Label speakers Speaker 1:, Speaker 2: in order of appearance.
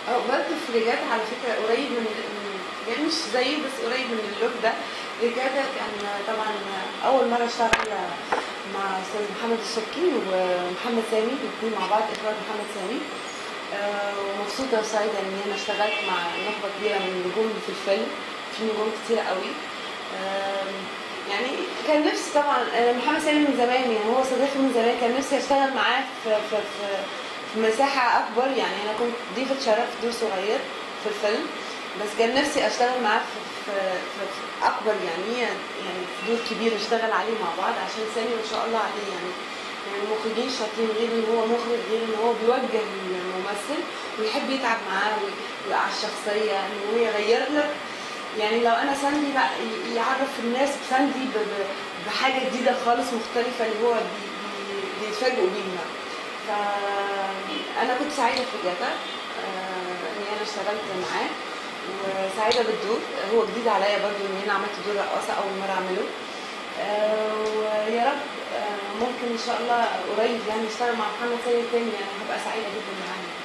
Speaker 1: برضه في رجاتا على فكرة قريب يعني مش زيه بس قريب من اللوك ده. رجاتا كان طبعا أول مرة أشتغل مع أستاذ محمد السبكي ومحمد سامي، الاثنين مع بعض، إخراج محمد سامي. ومبسوطة وسعيدة إن أنا اشتغلت مع نخبة كبيرة من النجوم في الفيلم، في نجوم كتير قوي. يعني كان نفسي طبعا، محمد سامي من زمان، يعني هو صديقي من زمان، كان نفسي اشتغل معاه في مساحة أكبر. يعني أنا كنت ضيفة شرف في دور صغير في الفيلم، بس كان نفسي اشتغل معاه في أكبر، يعني في دور كبير نشتغل عليه مع بعض، عشان سامي ما شاء الله عليه يعني المخرجين شاطرين، غير ان هو مخرج، غير ان هو بيوجه الممثل ويحب يتعب معاه ويقع الشخصية، يعني هو يغير لك. يعني لو انا ساندي بقى يعرف الناس بساندي بحاجه جديده خالص مختلفه اللي هو بيتفاجئوا بيها. فانا كنت سعيده في رجاتا ان انا اشتغلت معاه، وسعيده بالدور. هو جديد عليا برضو ان انا عملت دور رقاصه اول مره اعمله. ويا رب ممكن ان شاء الله قريب يعني اشتغل مع محمد سامي تاني، يعني هبقى سعيده جدا معاه.